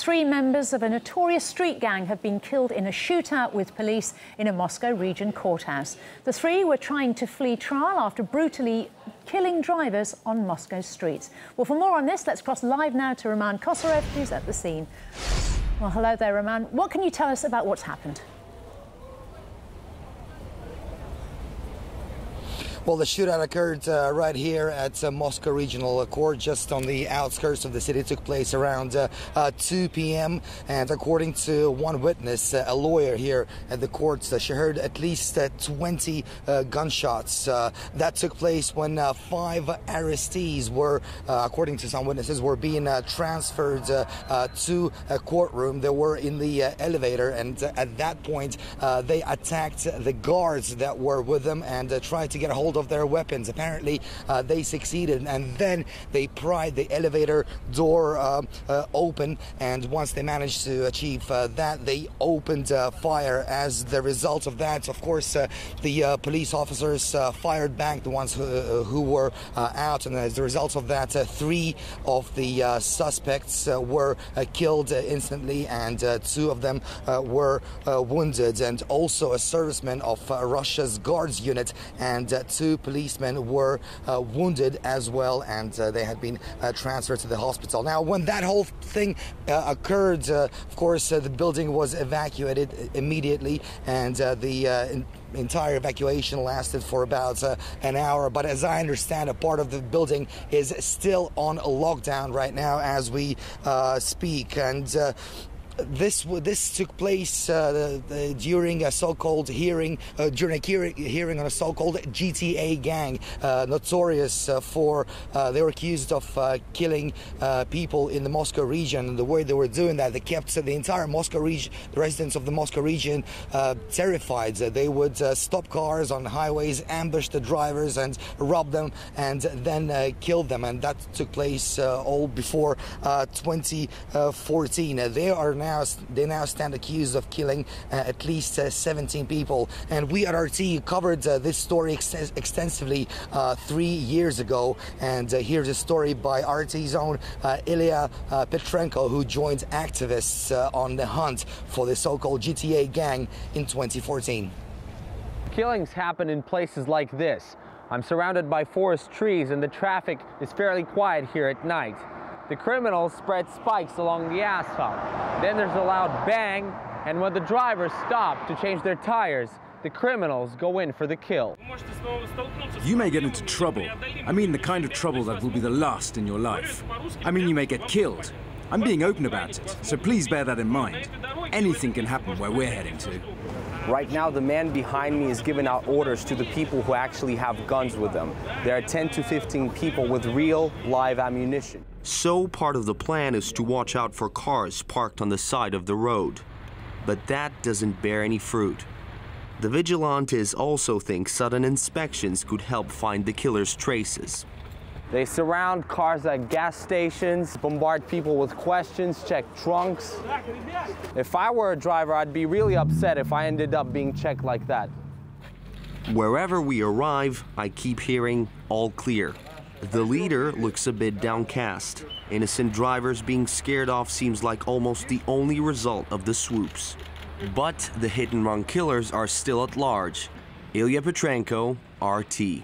3 members of a notorious street gang have been killed in a shootout with police in a Moscow region courthouse. The 3 were trying to flee trial after brutally killing drivers on Moscow streets. Well, for more on this, let's cross live now to Roman Kosarev, who's at the scene. Well, hello there, Roman. What can you tell us about what's happened? Well, the shootout occurred right here at Moscow Regional Court, just on the outskirts of the city. It took place around 2 p.m. And according to one witness, a lawyer here at the court, she heard at least 20 gunshots. That took place when 5 arrestees were, according to some witnesses, were being transferred to a courtroom. They were in the elevator, and at that point, they attacked the guards that were with them and tried to get a hold of their weapons. Apparently they succeeded, and then they pried the elevator door open, and once they managed to achieve that, they opened fire. As the result of that, of course, the police officers fired back, the ones who were out, and as a result of that, 3 of the suspects were killed instantly, and 2 of them were wounded, and also a serviceman of Russia's guards unit and 2 policemen were wounded as well, and they had been transferred to the hospital. Now, when that whole thing occurred, of course, the building was evacuated immediately, and the entire evacuation lasted for about an hour. But as I understand, a part of the building is still on lockdown right now as we speak, and this took place during a so-called hearing, hearing on a so-called GTA gang, notorious for they were accused of killing people in the Moscow region. And the way they were doing that, they kept the entire Moscow region, the residents of the Moscow region, terrified. They would stop cars on highways, ambush the drivers, and rob them, and then kill them. And that took place all before 2014. They now stand accused of killing at least 17 people. And we at RT covered this story extensively 3 years ago. And here's a story by RT's own Ilya Petrenko, who joined activists on the hunt for the so-called GTA gang in 2014. Killings happen in places like this. I'm surrounded by forest trees, and the traffic is fairly quiet here at night. The criminals spread spikes along the asphalt. Then there's a loud bang, and when the drivers stop to change their tires, the criminals go in for the kill. You may get into trouble. I mean the kind of trouble that will be the last in your life. I mean you may get killed. I'm being open about it, so please bear that in mind. Anything can happen where we're heading to. Right now, the man behind me is giving out orders to the people who actually have guns with them. There are 10 to 15 people with real, live ammunition. So part of the plan is to watch out for cars parked on the side of the road. But that doesn't bear any fruit. The vigilantes also think sudden inspections could help find the killer's traces. They surround cars at gas stations, bombard people with questions, check trunks. If I were a driver, I'd be really upset if I ended up being checked like that. Wherever we arrive, I keep hearing all clear. The leader looks a bit downcast. Innocent drivers being scared off seems like almost the only result of the swoops. But the hit-and-run killers are still at large. Ilya Petrenko, RT.